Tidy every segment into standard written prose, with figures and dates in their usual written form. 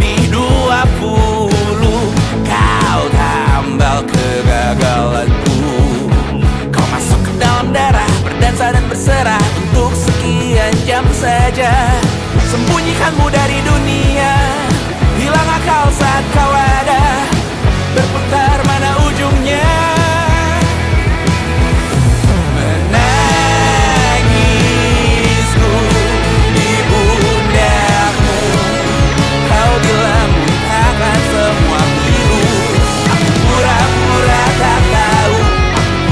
lebih 20. Kau tambal kegagalanku. Kau masuk ke dalam darah, berdansa dan berserah untuk sekian jam saja. Sembunyikanmu dari dunia, hilang akal saat kau ada, berputar mana ujungnya. Menangisku di pundakmu, kau bilang muntahkan semua pilu. Aku pura-pura tak tahu,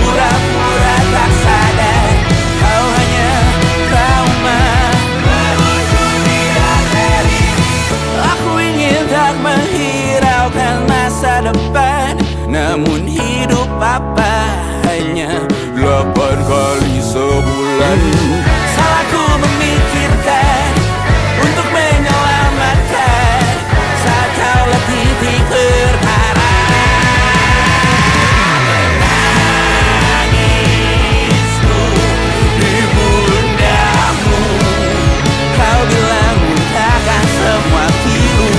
pura-pura tak sadar, kau hanya trauma. Berujung di akhiri, aku ingin tak menghiraukan masa depan, namun hidup apa hanya 8 kali sebulan. Salahku memikirkan untuk menyelamatkan saat kau letih di perkara. Menangisku di pundakmu, kau bilang muntahkan semua pilu.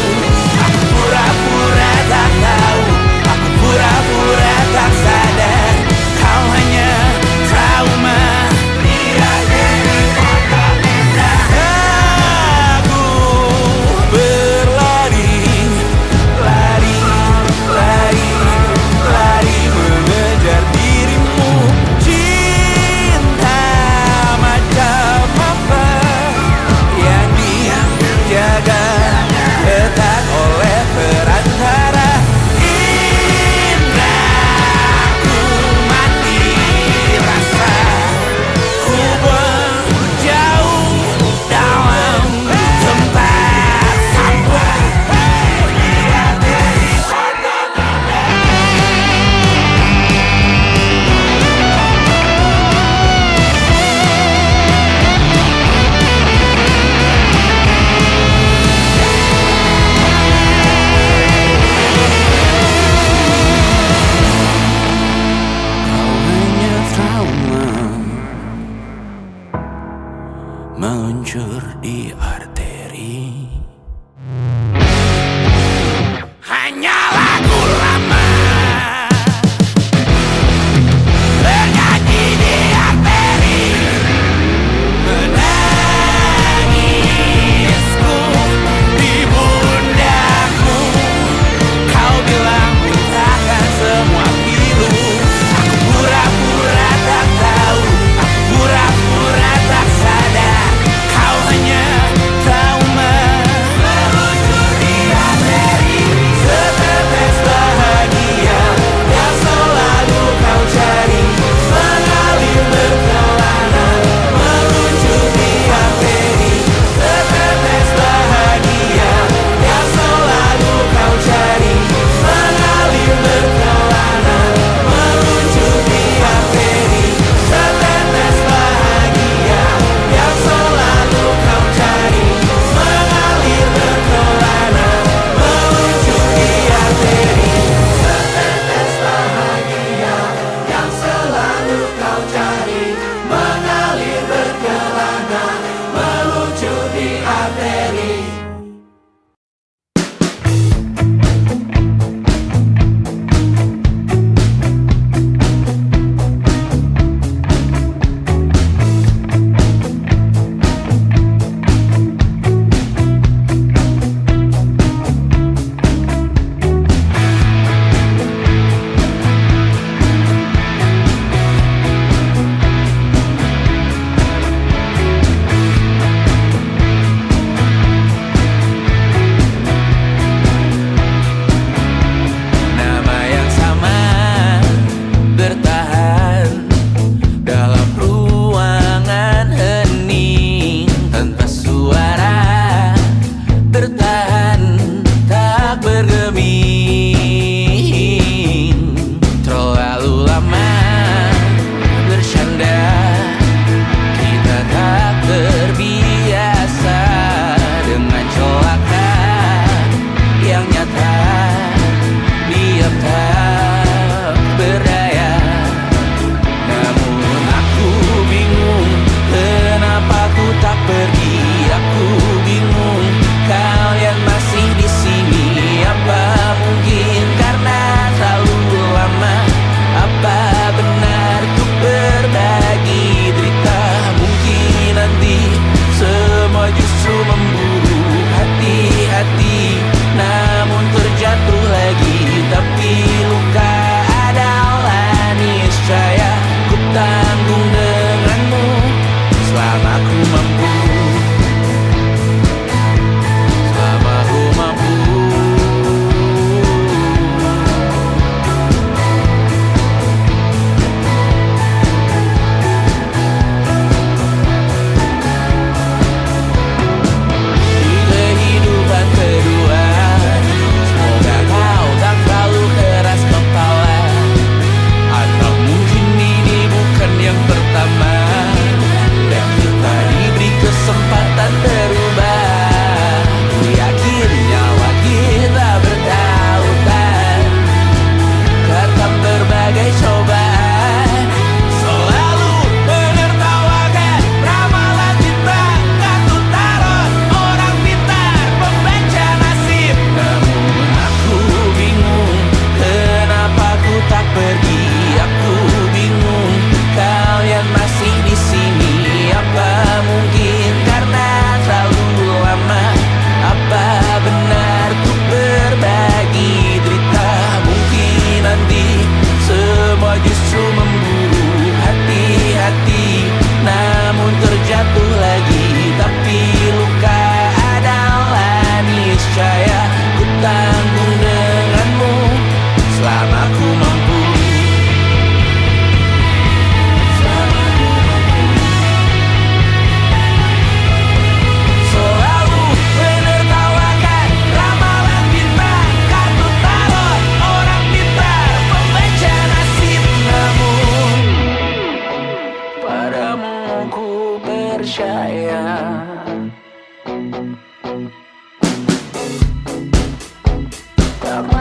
Aku pura-pura tak tahu, aku pura-pura tak sadar, kau hanya trauma. Tiada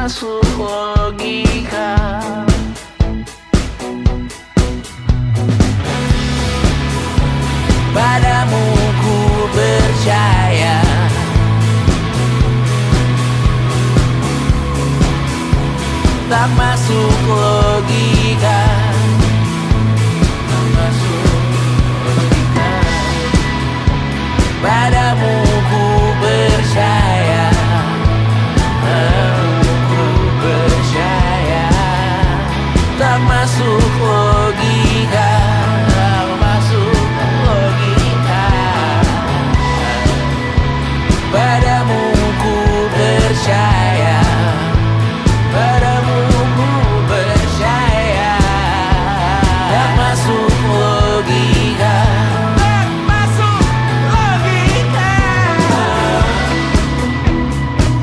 masuk logika. Padamu ku percaya, tak masuk logika, tak masuk logika. Padamu ku percaya, padamu ku percaya, tak masuk logika, tak masuk logika. Padamu ku percaya, padamu ku percaya, tak masuk logika, tak masuk logika.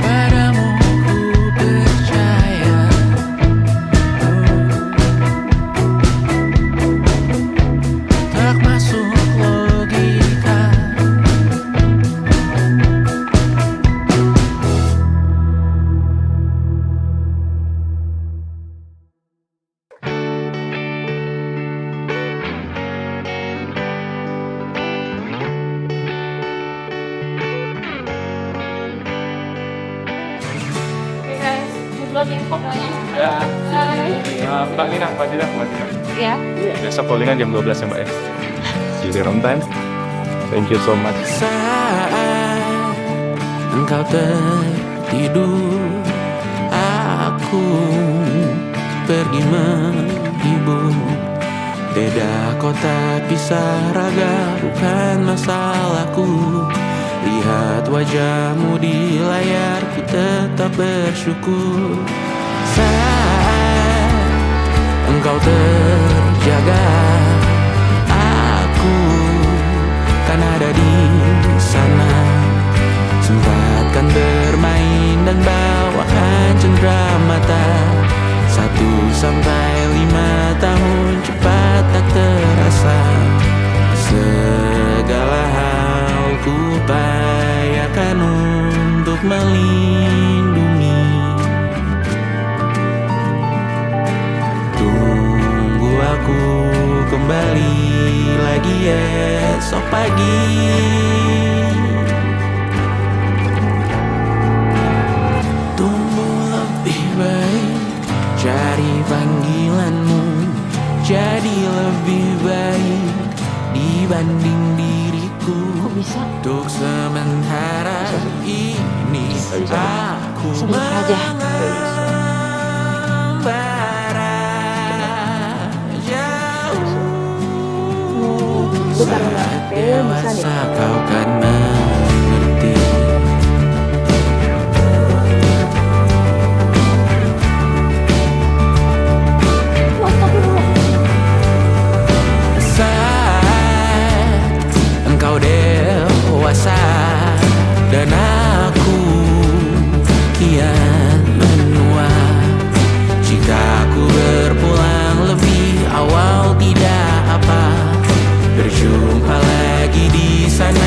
Padamu ku percaya, tak masuk logika. Mbak Nina, Mbak Nina. Ya. Besok callingan jam 12 ya Mbak ya. See you on time. Thank you so much. Saat engkau tertidur, aku pergi menghibur. Beda kota pisah raga bukan masalahku. Lihat wajahmu di layar, ku tetap bersyukur. Saat engkau terjaga, aku kan ada di sana. Sempatkan bermain dan bawakan cenderamata. 1-5 tahun cepat tak terasa. Segala hal ku upayakan untuk melindungi. Tunggu aku kembali lagi esok pagi. Tumbuh lebih baik, cari panggilanmu, jadi lebih baik dibanding diriku. Untuk sementara ini aku Sebentar aja. membara jauh. Bentar, Saat kayaknya bisa dewasa deh. kau kan mengerti. Saat engkau dewasa dan aku kian menua. Jika aku berpulang lebih awal tidak apa. Berjumpa lagi di sana.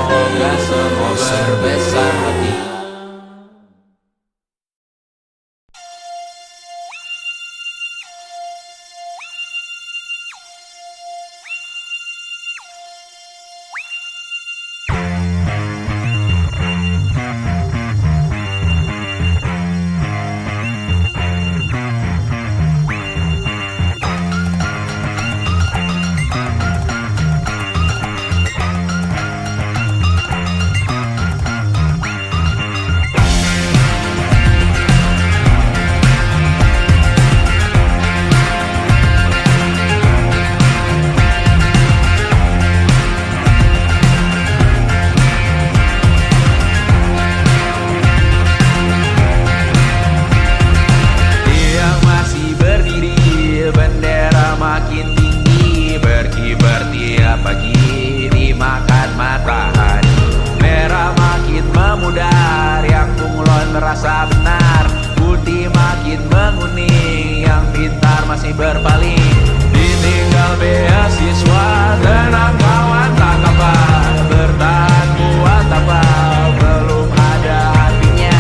Semoga semua berbesar hati. Tiang masih berdiri, bendera makin tinggi, berkibar tiap pagi dimakan matahari. Merah makin memudar, yang bunglon merasa benar. Putih makin menguning, yang pintar masih berpaling. Ditinggal beasiswa, tenang kawan tak apa, bertahan kuat apa, belum ada artinya,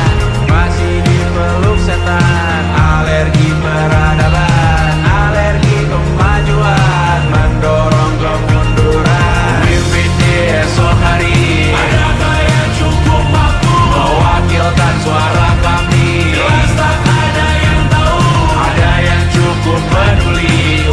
masih dipeluk setan. Alergi peradaban, alergi kemajuan, mendorong kemunduran. Mimpi di esok hari, adakah yang cukup mampu mewakilkan suara kami? Jelas tak ada yang tahu, ada yang cukup peduli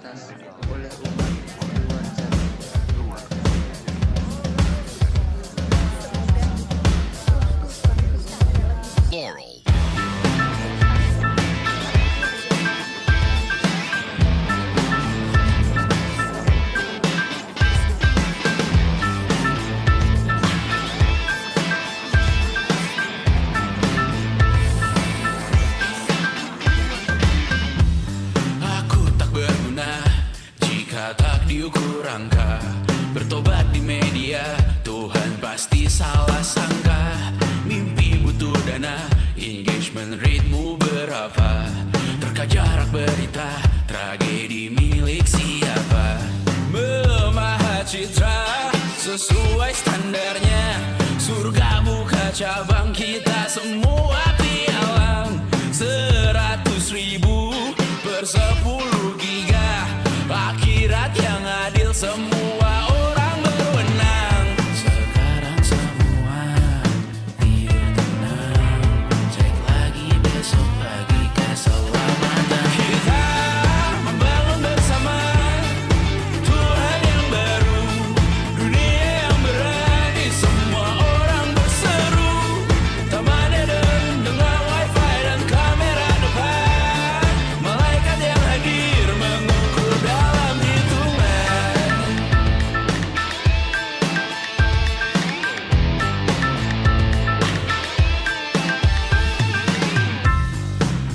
atas oleh umat nuansa. Aku tak berguna jika tak diukur angka. Bertobat di media, Tuhan pasti salah sangka. Mimpi butuh dana, engagement rate-mu berapa? Terka jarak berita, tragedi milik siapa? Memahat citra sesuai standarnya. Surga buka cabang, kita semua pialang. 100.000 per 10 giga. Akhirat yang adil, semua orang berwenang. Sekarang semua tidur tenang. Cek lagi besok pagi keselamatan. Kita membangun bersama Tuhan yang baru, dunia yang berani, semua orang berseru. Taman Eden dengan wifi dan kamera depan. Malaikat yang hadir mengukur dalam hitungan.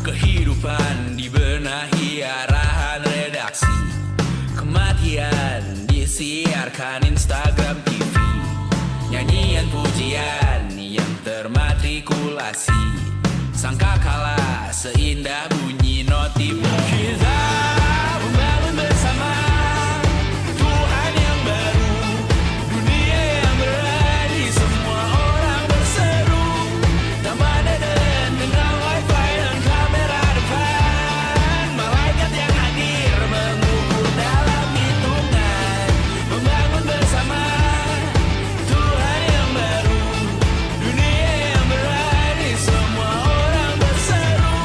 Kehidupan dibenahi arahan redaksi. Kematian disiarkan Instagram TV. Nyanyian pujian yang termatrikulasi. Sangka kalah seindah bunyi notif. Kita membangun bersama Tuhan yang baru, dunia yang berani, semua orang berseru. Taman Eden dengan wifi dan kamera depan. Malaikat yang hadir mengukur dalam hitungan. Membangun bersama Tuhan yang baru, dunia yang berani, semua orang berseru.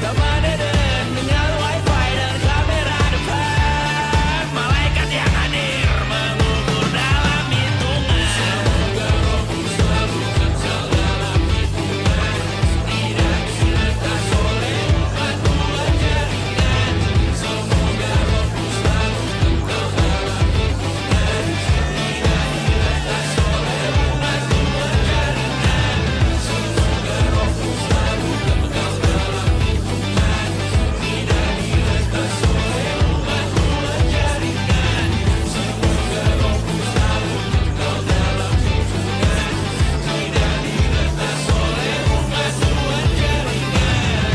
Taman Eden dengan wifi dan kamera depan. Malaikat yang hadir mengukur dalam hitungan. Semoga rohmu selalu kekal dalam hitungan. Tidak diletas oleh umat Tuhan jaringan. Semoga rohmu selalu kekal dalam hitungan. Tidak diletas oleh umat Tuhan jaringan. Semoga rohmu selalu kekal dalam hitungan. Tidak diletas oleh umat Tuhan jaringan. Semoga rohmu selalu kekal dalam hitungan. Tidak diletas oleh umat Tuhan jaringan.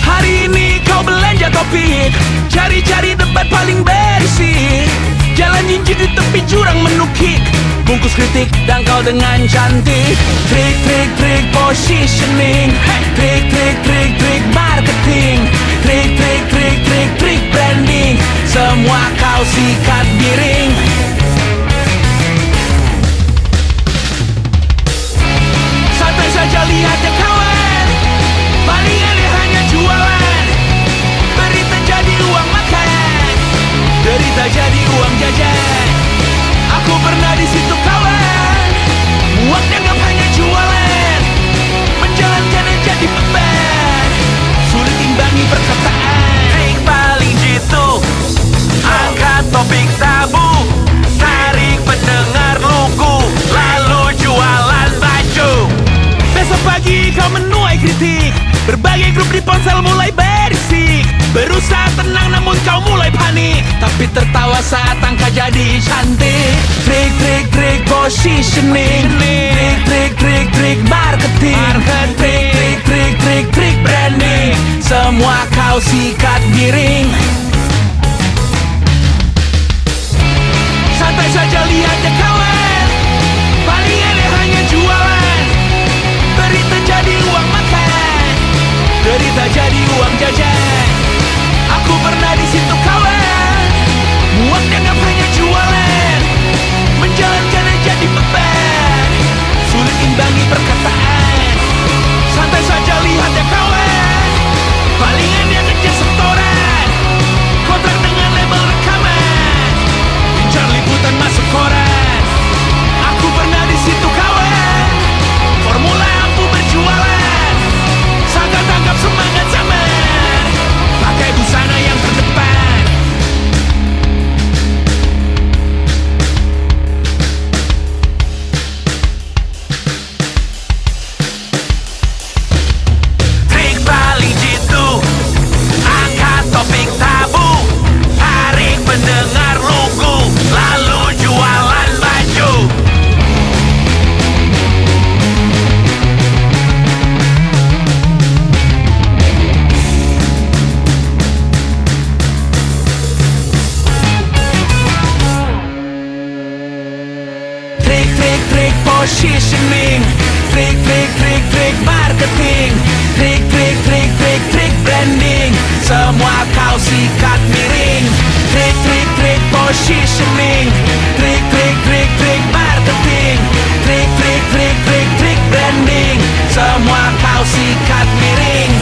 Hari ini kau belanja topik, cari-cari debat paling berisik. Jalan jinjit di tepi jurang menukik, bungkus kritik dangkal dengan cantik. Trik positioning, trik marketing, trik branding. Semua kau sikat miring. Santai saja lihat ya kawan, paling aneh hanya jualan. Berita jadi uang makan, derita jadi uang jajan. Aku pernah di situ kawan, muak dianggap hanya jualan. Menjalankannya jadi beban, sulit imbangi perkataan. Trik paling jitu, angkat topik tabu, tarik pendengar lugu, lalu jualan baju. Besok pagi kau menuai kritik, berbagai grup di ponsel mulai berisik. Berusaha tenang namun kau mulai panik, tapi tertawa saat angka jadi cantik. Trik positioning, trik marketing, kau sikat miring. Santai saja lihat ya kawan, paling aneh hanya jualan. Derita jadi uang makan, derita jadi uang jajan. Aku pernah di situ kawan, muak dianggap hanya jualan. Menjalankannya jadi beban, sulit imbangi perkataan. Santai saja lihat ya kawan, palingan dia kerja setoran, kontrak dengan label rekaman, incar liputan masuk koran. Aku pernah di situ kawan, formula ampuh berjualan, sangka tangkap semangat zaman, pakai busana yang terdepan. Trik paling jitu, angkat topik tabu, tarik pendengar lugu, lalu jualan baju. Trik positioning, trik marketing, trik branding, semua kau sikat miring. Trik positioning, trik marketing, trik branding, semua kau sikat miring.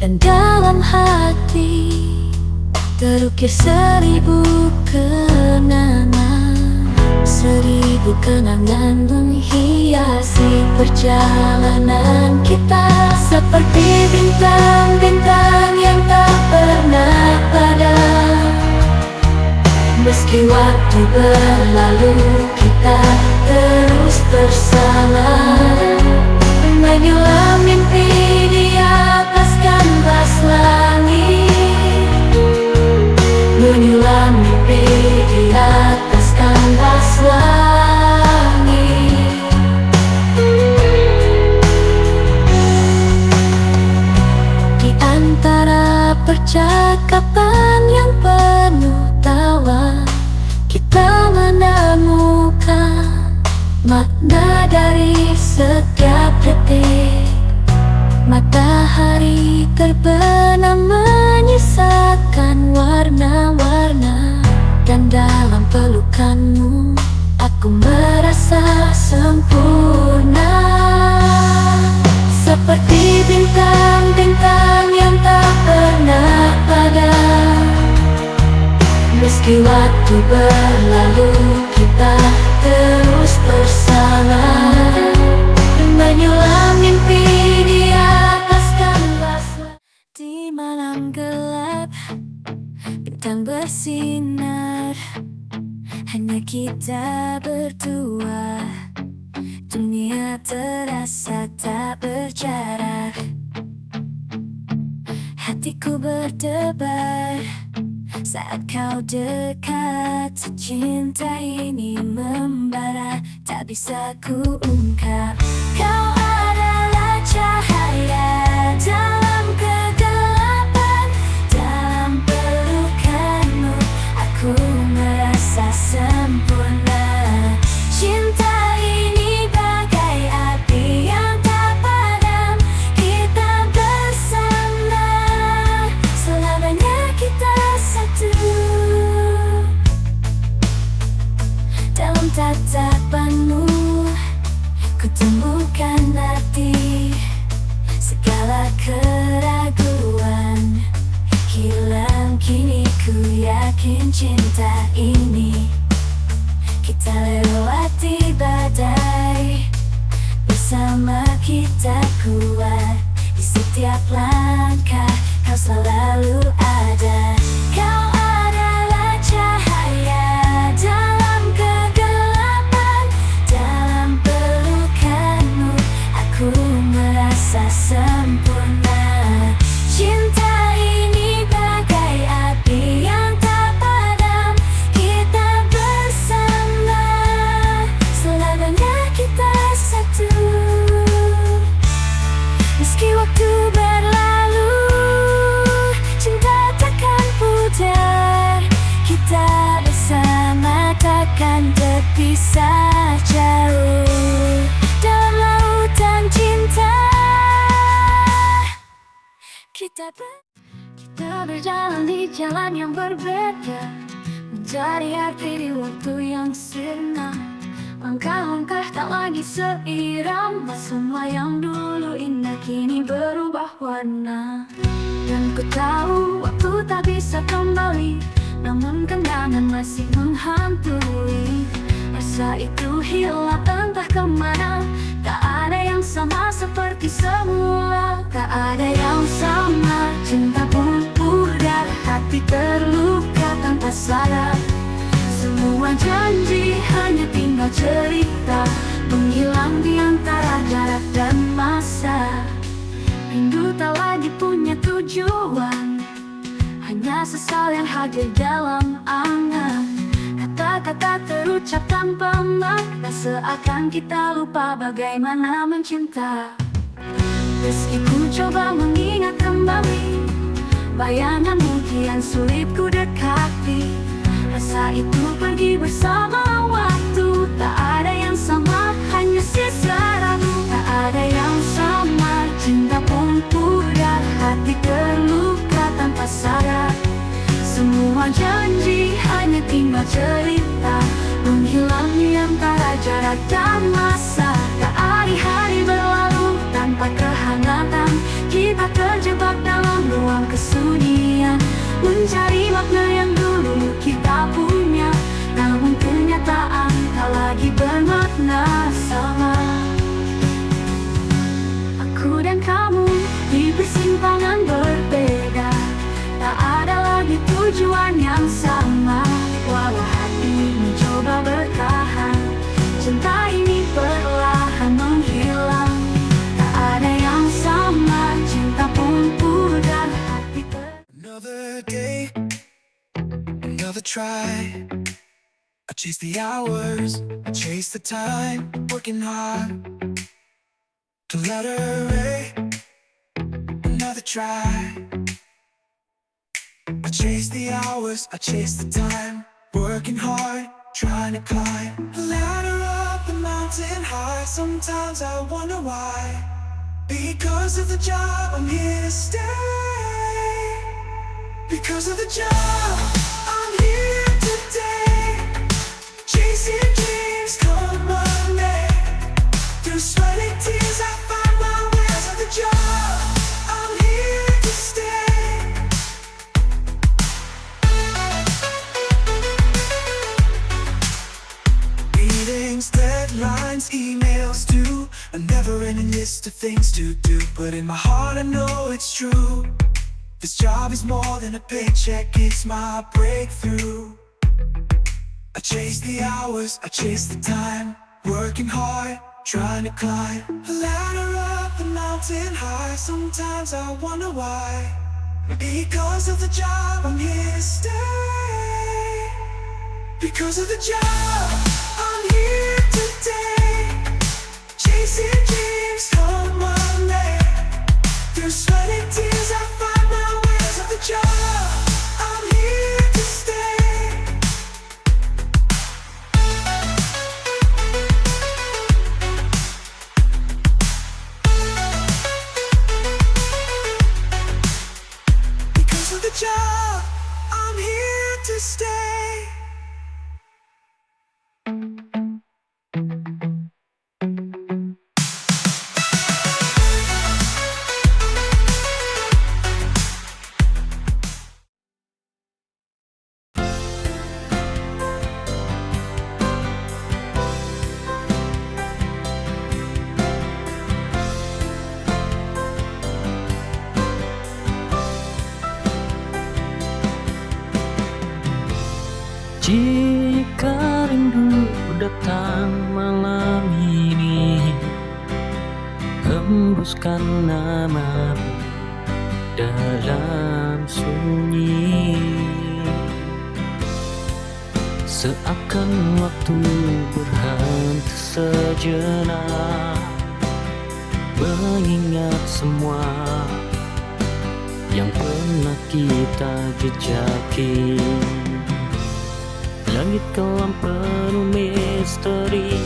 Dan dalam hati terukir 1000 kenangan, 1000 kenangan menghiasi perjalanan kita. Seperti bintang-bintang yang tak pernah padam, meski waktu berlalu kita terus bersama, menyulam mimpi di atas kanvas langit, menyulam mimpi di atas kanvas langit. Di antara percakapan yang penuh tawa, kita menemukan makna dari setiap detik. Matahari terbenam menyisakan warna-warna, dan dalam pelukanmu aku merasa sempurna. Seperti bintang-bintang yang tak pernah padam, meski waktu berlalu kita terus bersama, menyulam mimpi di atas kanvas. Di malam gelap bintang bersinar, hanya kita berdua. Dunia terasa tak berjarak, hatiku berdebar saat kau dekat. Cinta ini membara, tak bisa ku ungkap. Kau adalah cahaya dalam kegelapan, dalam pelukanmu aku merasa sempurna. Cinta ini bagai api yang tak padam, kita bersama, selamanya kita satu. Dalam tatapanmu kutemukan arti, segala keraguan hilang kini. Ku yakin cinta ini kita lewati badai, bersama kita kuat. Di setiap langkah kau selalu ada. Kau adalah cahaya dalam kegelapan, dalam pelukanmu aku merasa sempurna. Cinta ini bagai api yang tak padam, kita bersama, selamanya kita satu. Meski waktu berlalu, cinta takkan pudar. Kita bersama takkan terpisah jauh dalam lautan cinta. Kita berjalan di jalan yang berbeda, mencari arti di waktu yang sirna. Langkah-langkah tak lagi seirama, semua yang dulu indah kini berubah warna. Dan ku tahu waktu tak bisa kembali, namun kenangan masih menghantui. Rasa itu hilang entah kemana, tak ada yang sama seperti semula. Tak ada yang sama, cinta pun pudar, hati terluka tanpa sadar. Semua janji hanya tinggal cerita, menghilang di antara jarak dan masa. Rindu tak lagi punya tujuan, hanya sesal yang hadir dalam angan. Kata-kata terucap tanpa makna, seakan kita lupa bagaimana mencinta. Meski ku coba mengingat kembali, bayanganmu kian sulit ku dekati. Rasa itu pergi bersama waktu, tak ada yang sama, hanya sisa ragu. Tak ada yang sama, cinta pun pudar, hati terluka tanpa sadar. Semua janji hanya tinggal cerita, menghilang di antara jarak dan masa. Tak hari-hari berlalu tanpa kehangatan, kita terjebak dalam ruang kesunyian, mencari makna yang dulu kita punya. Namun kenyataan tak lagi bermakna sama. Aku dan kamu di persimpangan berbeda, tak ada lagi tujuan yang sama. Walau hati mencoba bertahan, cinta ini perlahan menghilang. Tak ada yang sama, cinta pun pudar, hati Another day, another try. I chase the hours, I chase the time, working hard to let her A. Another try. I chase the hours, I chase the time, working hard, trying to climb a ladder up the mountain high. Sometimes I wonder why. Because of the job, I'm here to stay. Because of the job, I'm here today. Chasing dreams, come on, man. Through sweat and tears, I find my way. Because of the job, I'm here to stay. Meetings, deadlines, emails too, a never-ending list of things to do. But in my heart I know it's true. This job is more than a paycheck, it's my breakthrough. I chase the hours, I chase the time, working hard, trying to climb a ladder up the mountain high. Sometimes I wonder why. Because of the job, I'm here to stay. Because of the job, I'm here today. Chasing dreams, come on, man. Through sweat and tears, I find my way. Because of the job, I'm here to stay. Because of the job, I'm here to stay. Jika rindu datang malam ini, hembuskan namamu dalam sunyi. Seakan waktu berhenti sejenak, mengingat semua yang pernah kita jejaki. Langit kelam penuh misteri,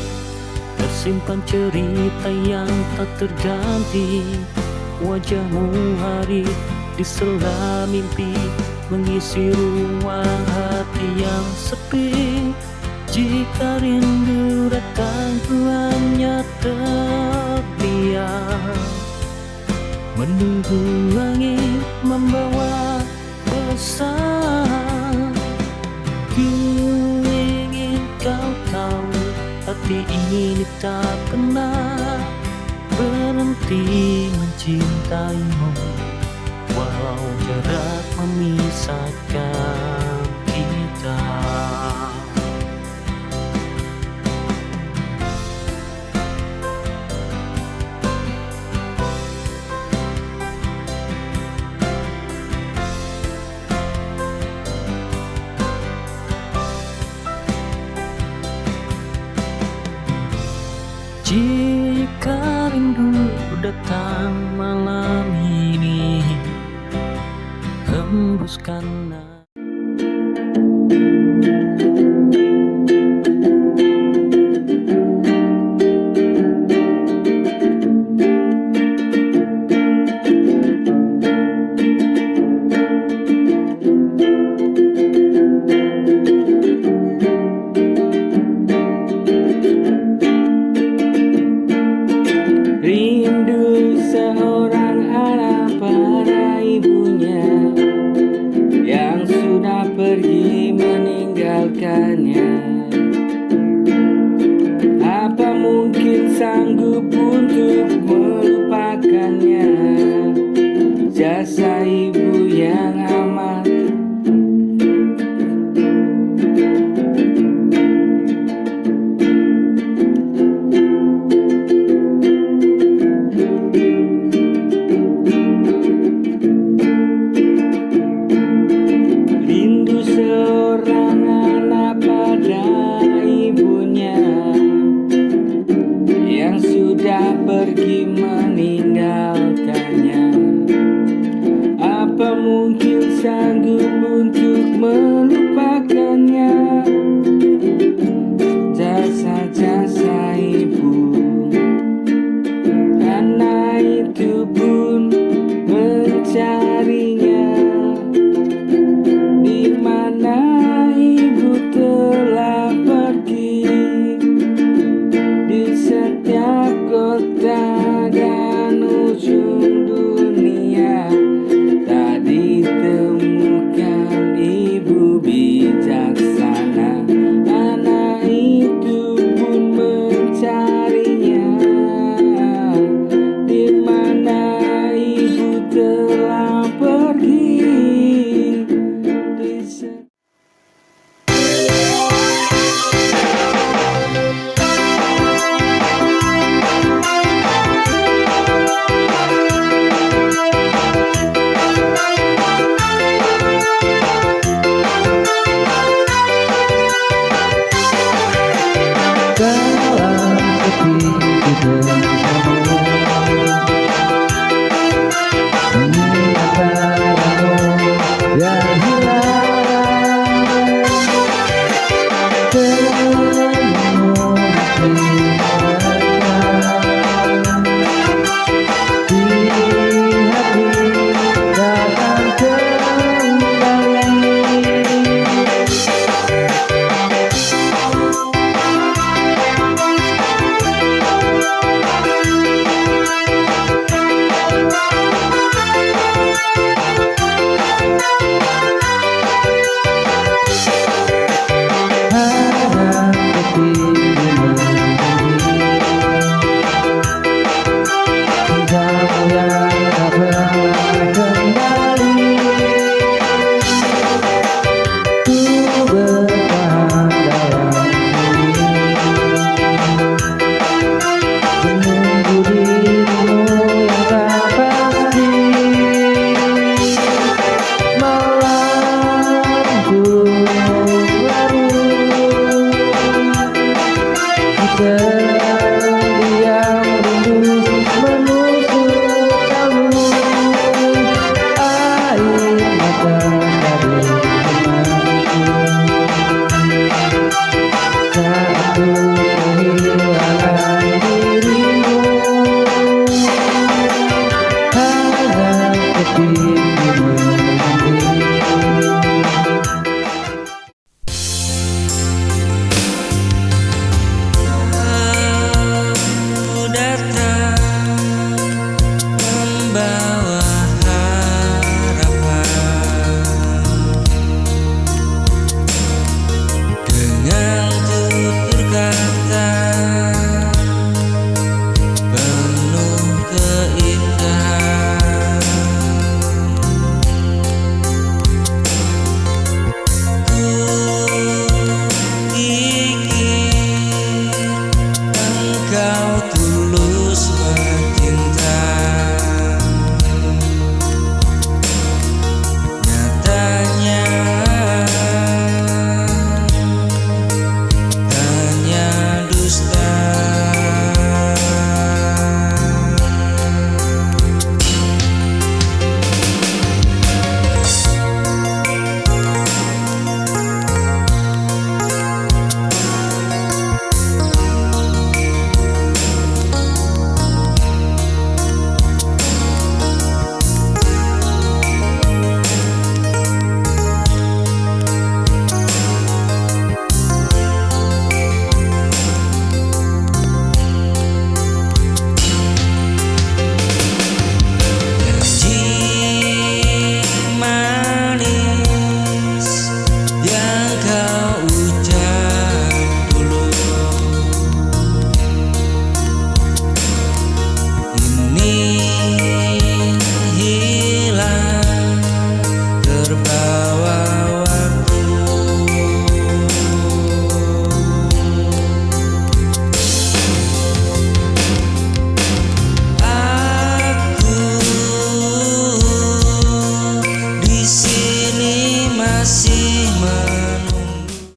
tersimpan cerita yang tak terganti. Wajahmu hari di sela mimpi, mengisi ruang hati yang sepi. Jika rindu datang ku hanya terdiam, menunggu langit membawa pesan. Ku ingin kau tahu, hati ini tak pernah berhenti mencintaimu. Walau jarak memisahkan kita. Jika rindu datang malam ini, hembuskan Rindu seorang anak pada ibunya, mungkin sanggup untuk melupakannya.